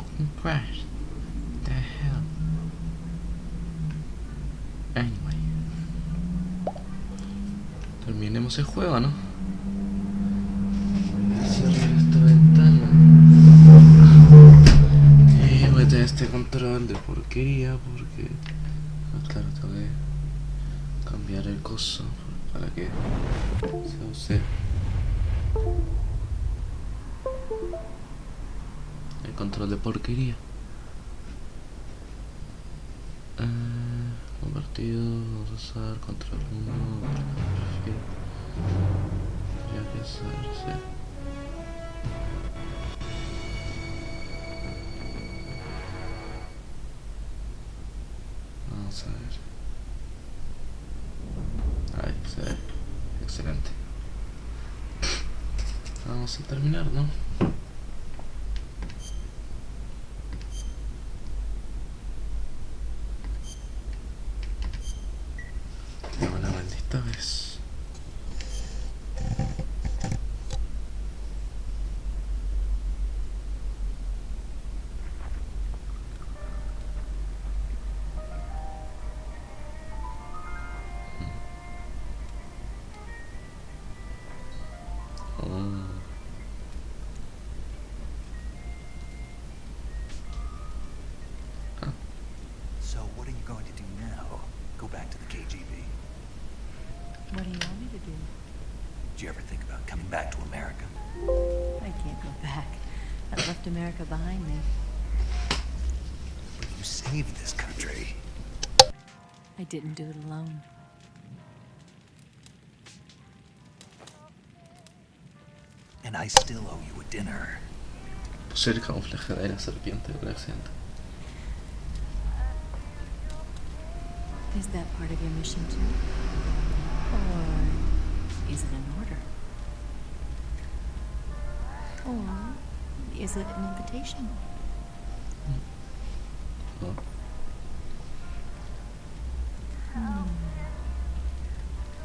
fucking crashed. The hell. Anyway. Terminemos el juego, ¿no? Voy a cerrar esta ventana. Y voy a tener este control de porquería porque... claro, tengo que cambiar el coso para que se use el control de porquería. Compartido, vamos a usar control 1, perfil. Ya que hacerse. Vamos a ver. Ahí se ve. Excelente. Vamos a terminar, ¿no? Una maldita vez. So what are you going to do now? Go back to the KGB? What do you want me to do? Did you ever think about coming back to America? I can't go back. I left America behind me. But you saved this country. I didn't do it alone. And I still owe you a dinner. Puse el camuflaje de la serpiente por accidente. Is that part of your mission too? Or is it an order? Or is it an invitation? Oh.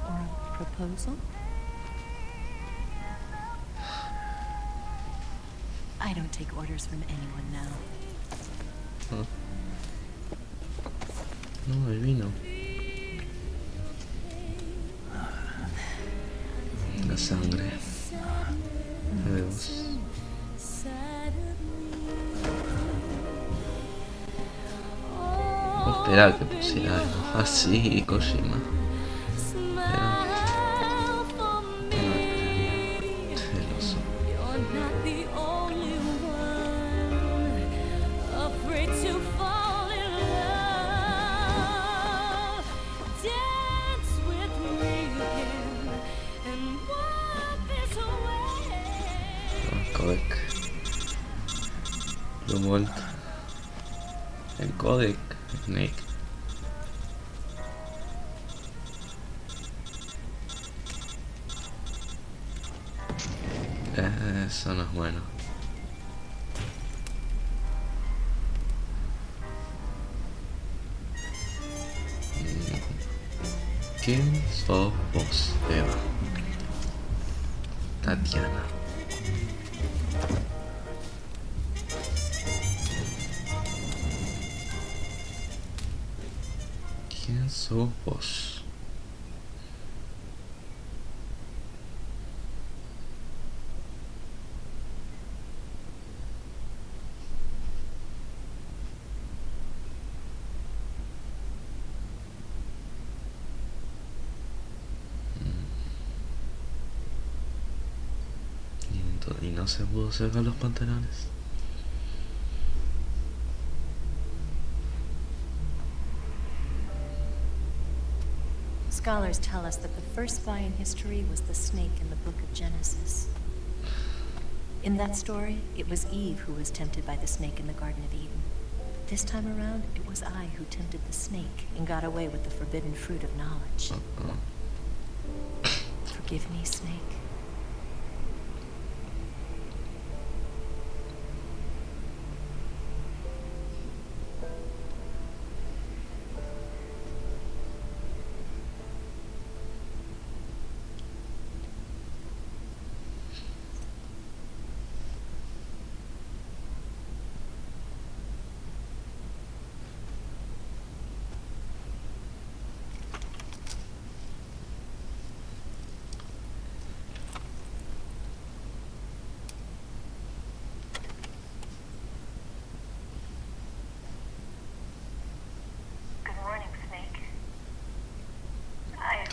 Or a proposal? I don't take orders from anyone now. Oh. No, el vino. La sangre. Bebemos. Esperaba que pusiera algo así, Kojima. Codec. Lumbolt. El codec. Snake. Eso no es bueno. ¿Quién sos vos, Eva? Tatiana. ¿Quién sos vos? Y no se pudo sacar los pantalones. Scholars tell us that the first spy in history was the snake in the book of Genesis. In that story, it was Eve who was tempted by the snake in the Garden of Eden. This time around, it was I who tempted the snake and got away with the forbidden fruit of knowledge. Forgive me, Snake.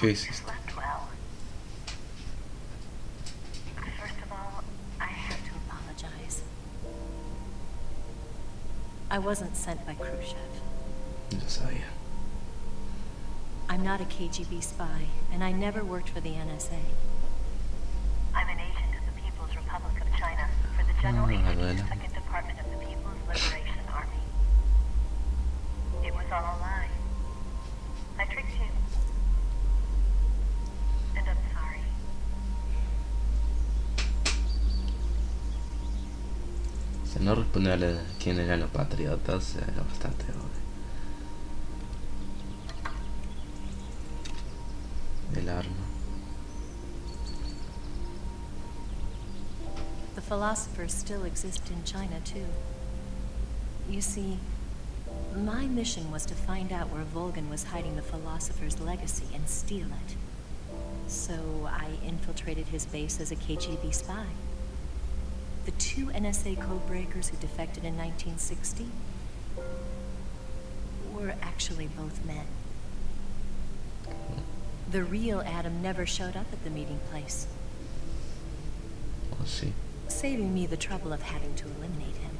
¿Qué hiciste? Slept well. First of all, I have to apologize. I wasn't sent by Khrushchev. Yo sabía. I'm not a KGB spy, and I never worked for the NSA. I'm an agent of the People's Republic of China for the General Agency's Second Department of the People's Liberation Army. It was all a lie. I tricked you. And I'm sorry. Si no respondió a quién eran los patriotas, era bastante obvio. El arma. The philosophers still exist in China, too. You see, my mission was to find out where Volgan was hiding the philosopher's legacy and steal it. So I infiltrated his base as a KGB spy. The two NSA codebreakers who defected in 1960 were actually both men. The real Adam never showed up at the meeting place, Oh, sí. saving me the trouble of having to eliminate him.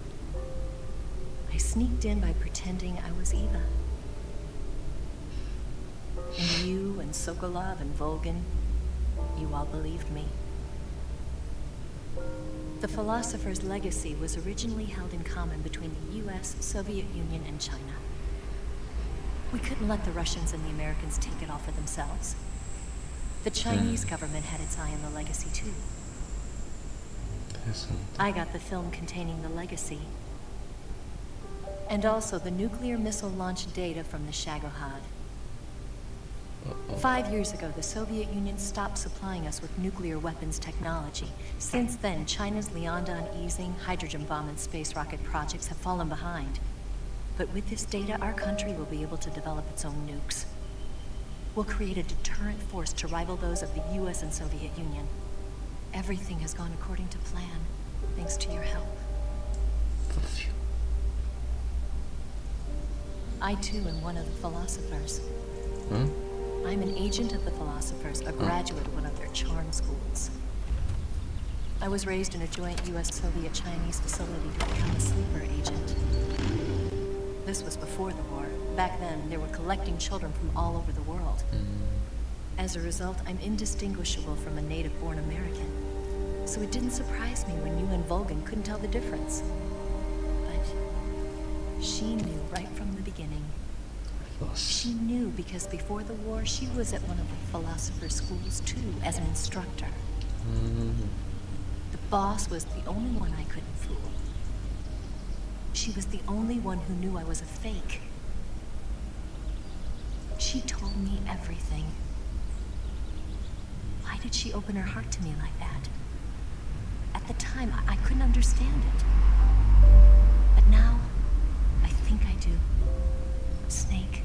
I sneaked in by pretending I was Eva. And you and Sokolov and Volgan, you all believed me. The philosopher's legacy was originally held in common between the US, Soviet Union, and China. We couldn't let the Russians and the Americans take it all for themselves. The Chinese government had its eye on the legacy, too. Interesante. I got the film containing the legacy. And also the nuclear missile launch data from the Shagohod. Uh-oh. 5 years ago, the Soviet Union stopped supplying us with nuclear weapons technology. Since then, China's Liaodong easing, hydrogen bomb, and space rocket projects have fallen behind. But with this data, our country will be able to develop its own nukes. We'll create a deterrent force to rival those of the US and Soviet Union. Everything has gone according to plan, thanks to your help. Phew. I, too, am one of the philosophers. Huh? I'm an agent of the philosophers, a graduate of one of their charm schools. I was raised in a joint US-Soviet-Chinese facility to become a sleeper agent. This was before the war. Back then, they were collecting children from all over the world. As a result, I'm indistinguishable from a native-born American. So it didn't surprise me when you and Volgan couldn't tell the difference. But she knew right from the beginning. She knew because before the war, she was at one of the philosopher's schools too, as an instructor. The boss was the only one I couldn't fool. She was the only one who knew I was a fake. She told me everything. Why did she open her heart to me like that? At the time, I couldn't understand it. But now, I think I do. Snake.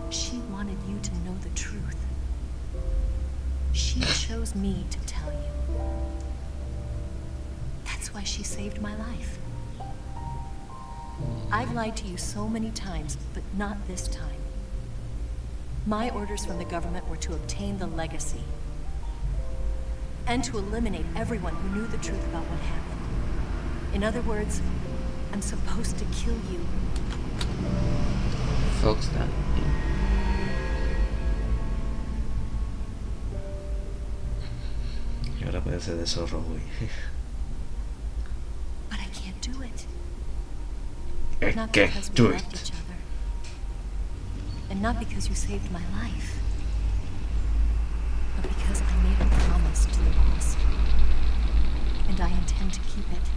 She wanted you to know the truth. She chose me to tell you. That's why she saved my life. I've lied to you so many times, but not this time. My orders from the government were to obtain the legacy and to eliminate everyone who knew the truth about what happened. In other words, I'm supposed to kill you. Fox that. Y ahora puede ser de zorro, güey. But I can't do it. Es Not que because we do loved it. each other. And not because you saved my life. But because I made a promise to the boss. And I intend to keep it.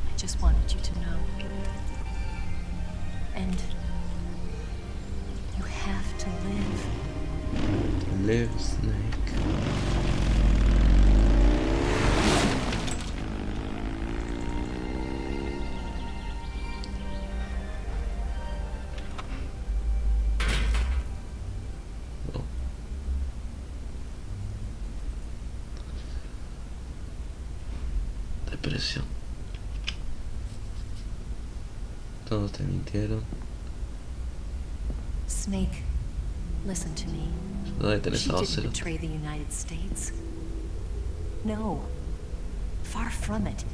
I just wanted you to know. And you have to live. Live, Snake. No. Depresión. Todos te mintieron. Snake, listen to me. No debe tener She esa voz, didn't cerote. betray the United States. No. Far from it.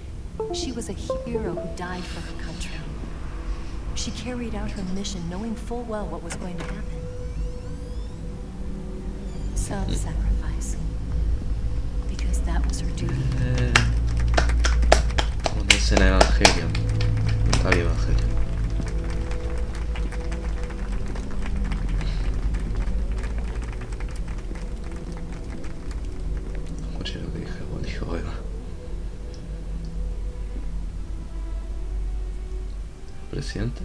She was a hero who died for her country. She carried out her mission knowing full well what was going to happen. Self-sacrifice. Because that was her duty. Una escena de Evangelion. Nunca vi Evangelion. Escuché lo que dijo Eva. ¿Presidente?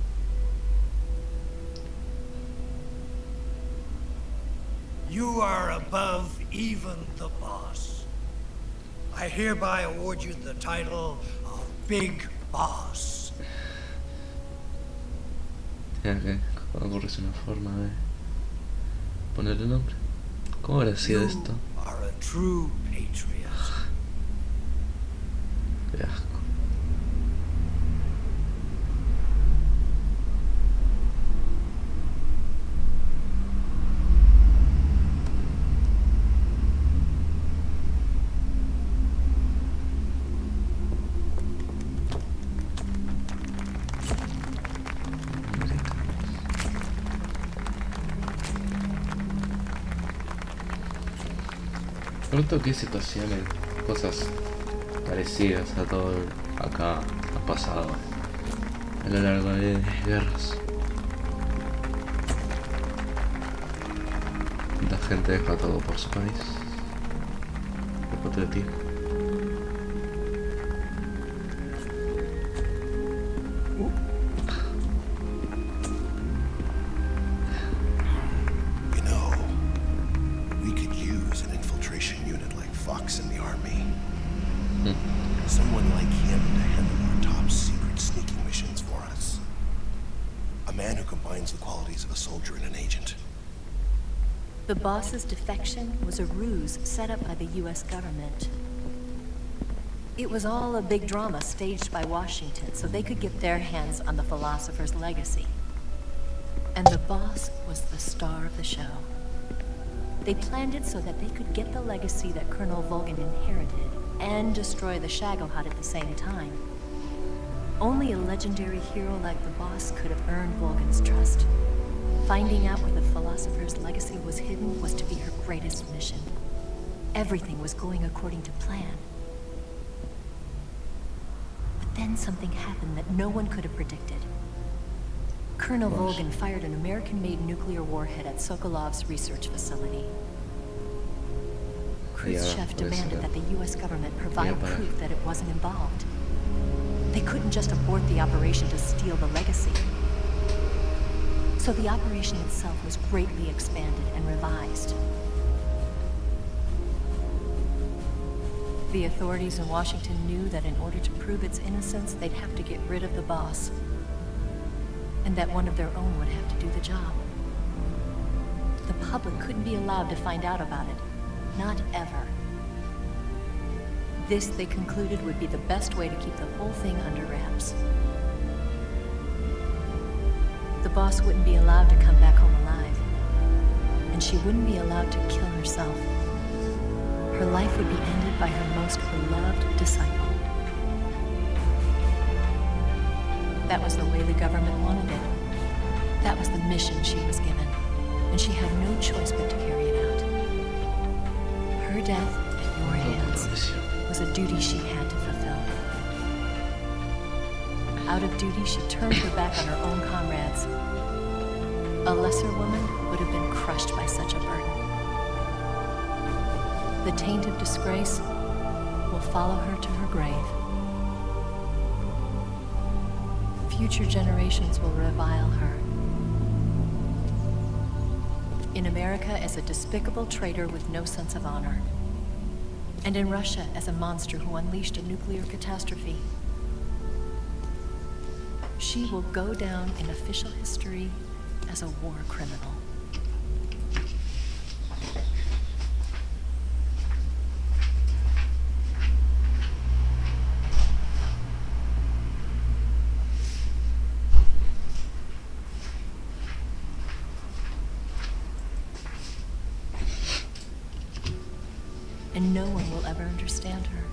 You are above even the boss. I hereby award you the title of Big Boss. Tenía que ocurrirse una forma de ponerle nombre. ¿Cómo habrá sido You esto? are a true patriot. Qué asco. Pronto que situaciones, cosas parecidas a todo acá ha pasado a lo largo de guerras. La gente deja todo por su país. El patriotismo. You know, we could use an infiltration unit like Fox in the army. Someone like him to handle our top secret sneaking missions for us. A man who combines the qualities of a soldier and an agent. The boss's defection was a ruse set up by the US government. It was all a big drama staged by Washington so they could get their hands on the philosopher's legacy. And the boss was the star of the show. They planned it so that they could get the legacy that Colonel Volgan inherited and destroy the Shagohod at the same time. Only a legendary hero like the boss could have earned Volgan's trust. Finding out where the philosopher's legacy was hidden was to be her greatest mission. Everything was going according to plan. But then something happened that no one could have predicted. Colonel Volgan fired an American-made nuclear warhead at Sokolov's research facility. Khrushchev demanded that the US government provide proof that it wasn't involved. They couldn't just abort the operation to steal the legacy. So the operation itself was greatly expanded and revised. The authorities in Washington knew that in order to prove its innocence, they'd have to get rid of the boss. And that one of their own would have to do the job. The public couldn't be allowed to find out about it. Not ever. This, they concluded, would be the best way to keep the whole thing under wraps. The boss wouldn't be allowed to come back home alive. And she wouldn't be allowed to kill herself. Her life would be ended by her most beloved disciple. That was the way the government wanted it. That was the mission she was given. And she had no choice but to carry it out. Her death at your hands was a duty she had to fulfill. Out of duty, she turned her back on her own comrades. A lesser woman would have been crushed by such a burden. The taint of disgrace will follow her to her grave. Future generations will revile her. In America as a despicable traitor with no sense of honor. And in Russia as a monster who unleashed a nuclear catastrophe. She will go down in official history as a war criminal. and no one will ever understand her.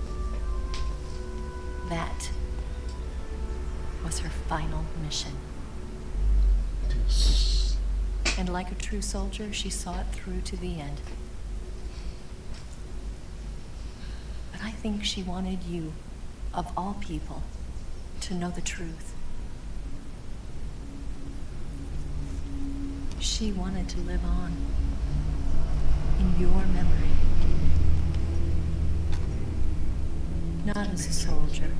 That was her final mission. Dios. And like a true soldier, she saw it through to the end. But I think she wanted you, of all people, to know the truth. She wanted to live on in your memory. Not as a soldier,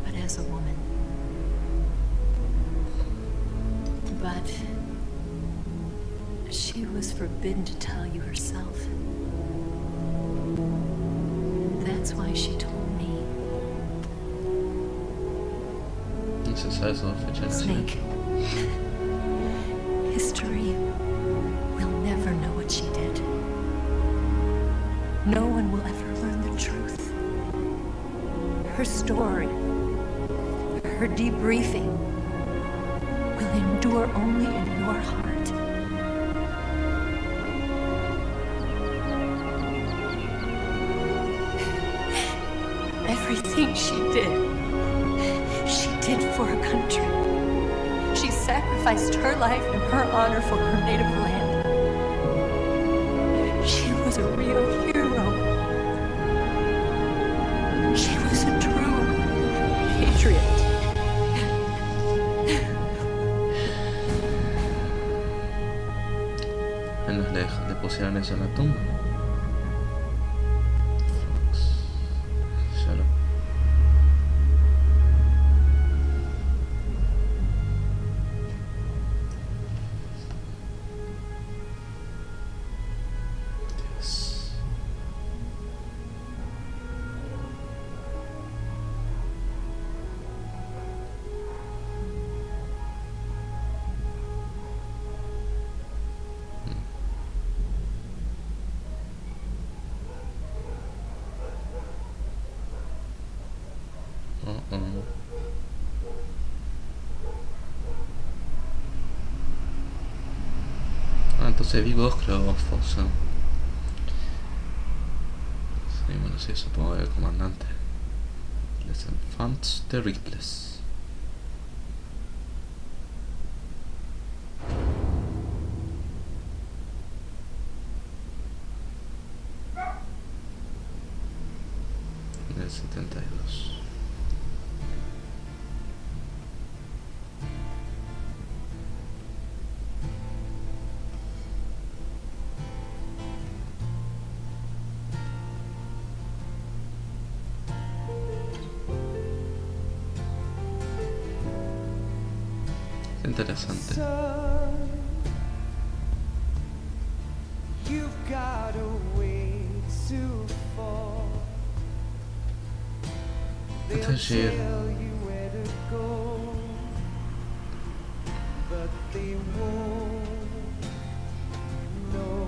but as a woman. But she was forbidden to tell you herself. That's why she told me. Isso é só fecha de Snake, history will never know what she did. No one will ever learn the truth. Her story, her debriefing, will endure only in your heart. Everything she did for her country. She sacrificed her life and her honor for her native land. She was a real hero. She was a true patriot. Menos le pusieron eso en la tumba. Solo. Dios. Ah, entonces vi vos creo Fosa. Sí, bueno, sí, supongo que el comandante. Les Enfants Terribles. Del 72. Interesante. You've got a way to fall. They'll Entonces ir. tell you where to go, but they won't know.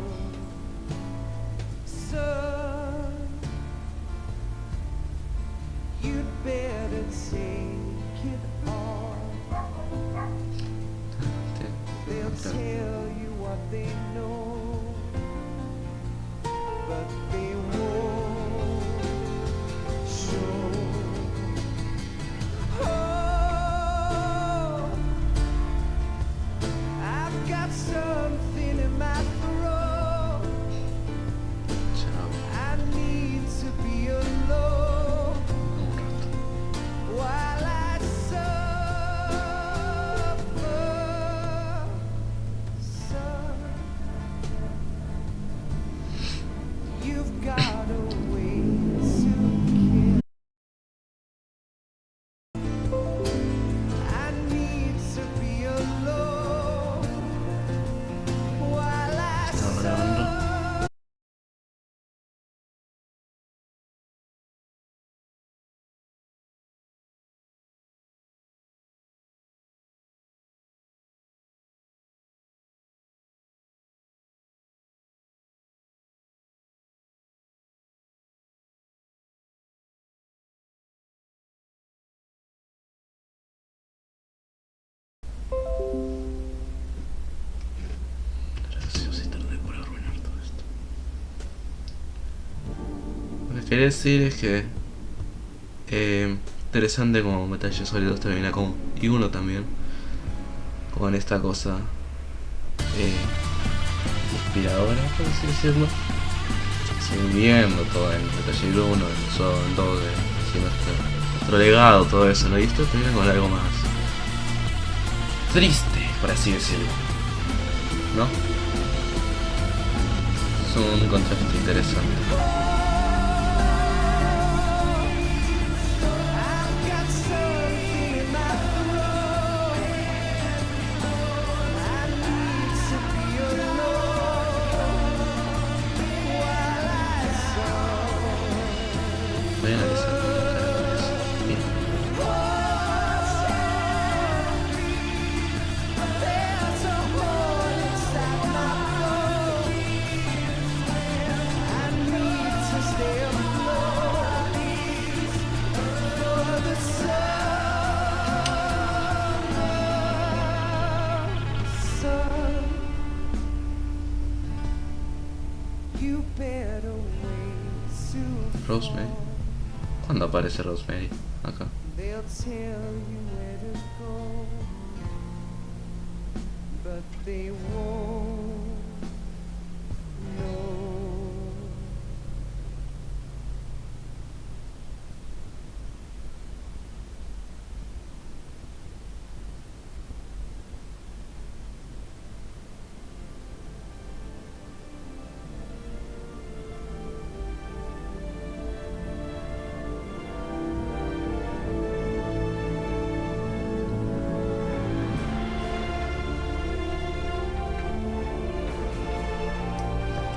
Son, you'd better take it on. They'll tell you what they know, but they won't show. Oh, I've got something in my throat. Chao. I need to be alone Un rato. while I suffer. Son, you've got a way to kill. I need to be alone while I Estaba grabando. suffer. quería decir es que interesante como Metal Gear Solid 2 termina como y uno también con esta cosa inspiradora, por así decirlo, siguiendo todo en Metal Gear 1, en 2, así nuestro legado, todo eso, ¿no? Y esto termina con algo más triste, por así decirlo, ¿no? Es un contraste interesante. Voy a analizar los caracteres. Bien. Rosemary. ¿Cuándo aparece Rosemary? Acá. They'll tell you where to go, but they won't know.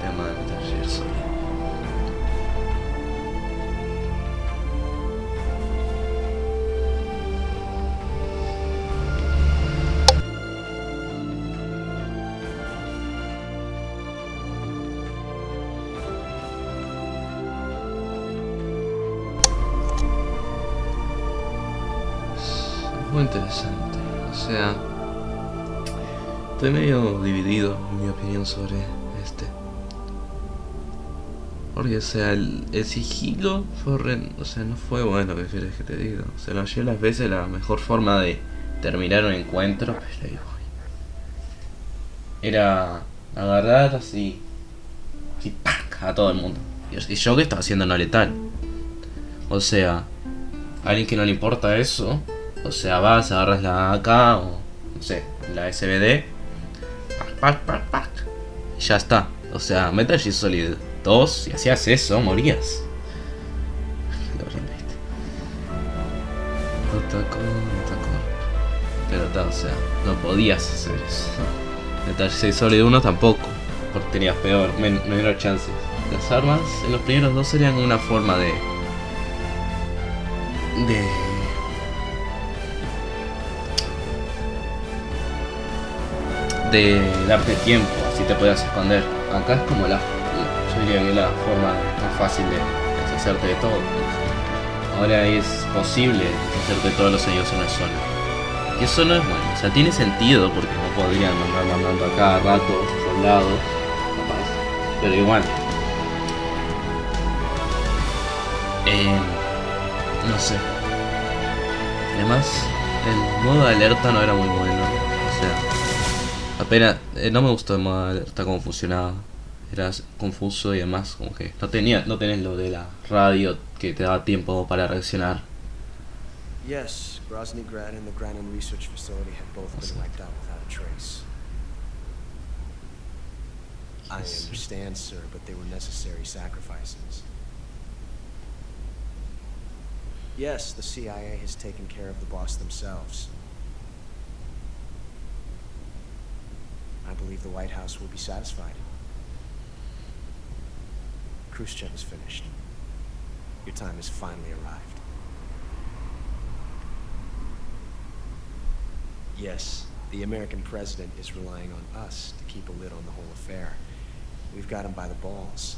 Tema de Metal Gear Solid. Muy interesante, o sea, estoy medio dividido en mi opinión sobre este. Porque, o sea, el sigilo fue o sea, no fue bueno, ¿qué quieres que te diga? O sea, no hallé las veces la mejor forma de terminar un encuentro, pero ahí voy. Era agarrar así, ¡pac! A todo el mundo. Y yo que estaba haciendo no letal. O sea, a alguien que no le importa eso, o sea, vas, agarras la AK o, no sé, la SBD, ¡pac! Y ya está. O sea, Metal Gear Solid 2, si hacías eso, morías. Lo rompiste. No tocó. Pero tal, o sea, no podías hacer eso. Metal Gear Solid 1 tampoco, porque tenías menor chances. Las armas en los primeros dos serían una forma de darte tiempo, así te podías esconder. Acá es como yo diría que la forma más fácil de deshacerte de todo. Ahora es posible deshacerte de todos los enemigos en una zona. Y eso no es bueno, o sea, tiene sentido porque no podrían andar mandando a cada rato soldados, capaz, pero igual. No sé. Además, el modo de alerta no era muy bueno. O sea, apenas no me gustó el modo de alerta cómo funcionaba. Era confuso y además como que no tenés lo de la radio que te daba tiempo para reaccionar. Yes, Groznygrad and the Granin Research Facility have both been wiped out without a trace. I understand, sir, but they were necessary sacrifices. Yes, the CIA has taken care of the boss themselves. I believe the White House will be satisfied. Khrushchev is finished. Your time has finally arrived. Yes, the American president is relying on us to keep a lid on the whole affair. We've got him by the balls.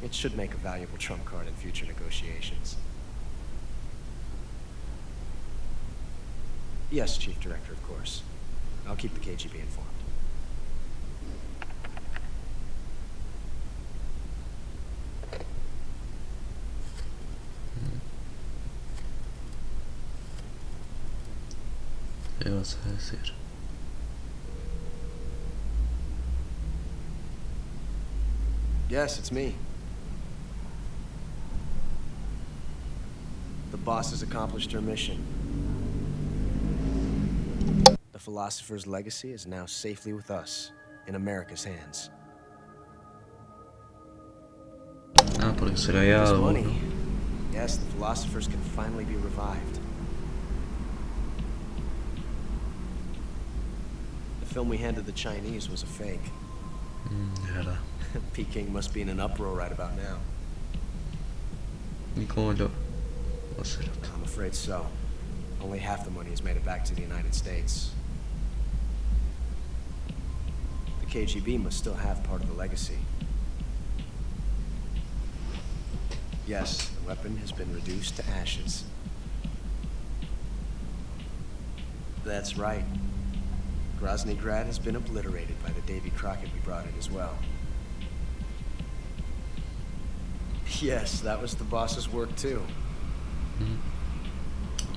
It should make a valuable trump card in future negotiations. Yes, Chief Director, of course. I'll keep the KGB informed. ¿Qué vas a decir? Yes, it's me. The boss has accomplished her mission. The philosopher's legacy is now safely with us, in America's hands. Ah, porque se le había This dado money, uno. yes, the philosophers can finally be revived. The film we handed the Chinese was a fake. De verdad. Peking must be in an uproar right about now. ¿Y cómo lo va a hacer? I'm afraid so. Only half the money has made it back to the United States. The KGB must still have part of the legacy. Yes, the weapon has been reduced to ashes. That's right. Grozny Grad has been obliterated by the Davy Crockett we brought in as well. Yes, that was the boss's work too.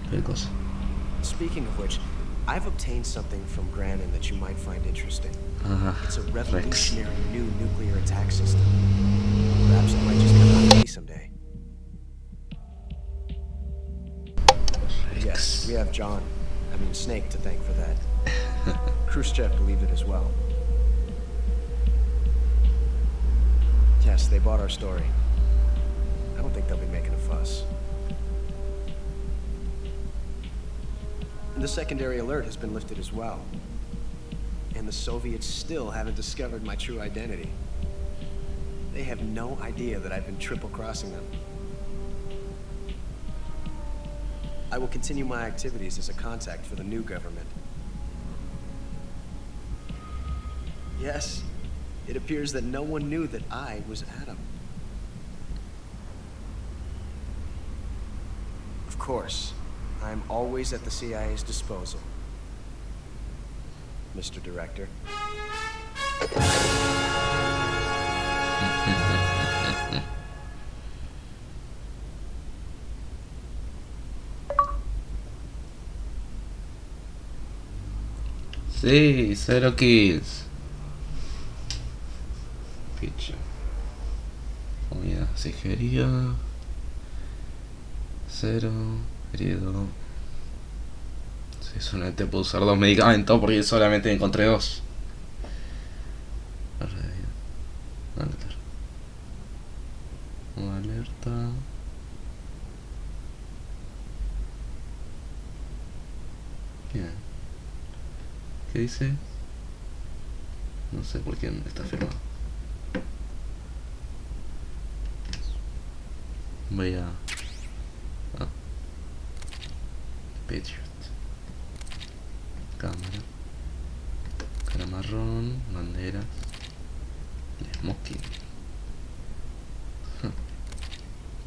¿Qué cosa? Speaking of which, I've obtained something from Granin that you might find interesting. It's a Rex. revolutionary new nuclear attack system. Perhaps it might just come out to me someday. Yes, we have Snake to thank for that. Khrushchev believed it as well. Yes, they bought our story. I don't think they'll be making a fuss. The secondary alert has been lifted as well. And the Soviets still haven't discovered my true identity. They have no idea that I've been triple-crossing them. I will continue my activities as a contact for the new government. Yes, it appears that no one knew that I was Adam. Of course, I'm always at the CIA's disposal, Mr. Director. Sí, 0 kills. Ficha. Comida, cijería. 0. Herido. Sí, solamente puedo usar 2 medicamentos porque solamente encontré 2. Alerta. Bien. ¿Qué dice? No sé por quién está firmado. Voy a... Ah. Patriot. Cámara. Cara marrón. Banderas. Smoking.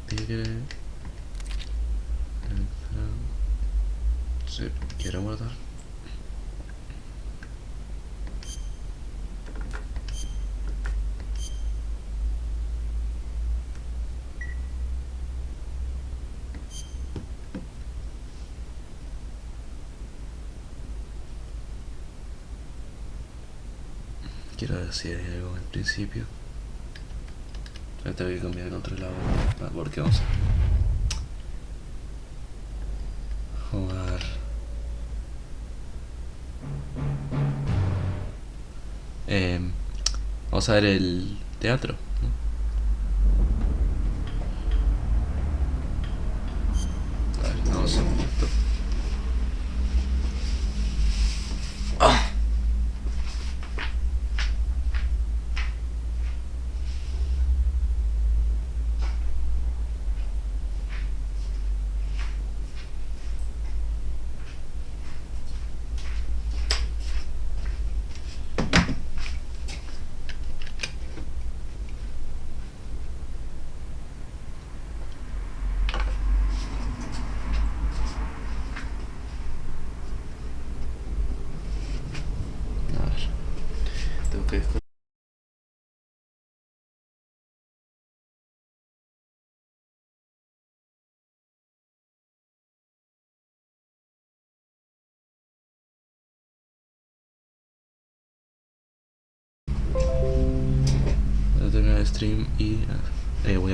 Tigre. Entra. Sí, quiero guardar. Quiero ver si hay algo al principio. Ya tengo que cambiar el controlador. Porque vamos a jugar. Vamos a ver el teatro, ¿no? A ver, vamos a ver esto. stream y voy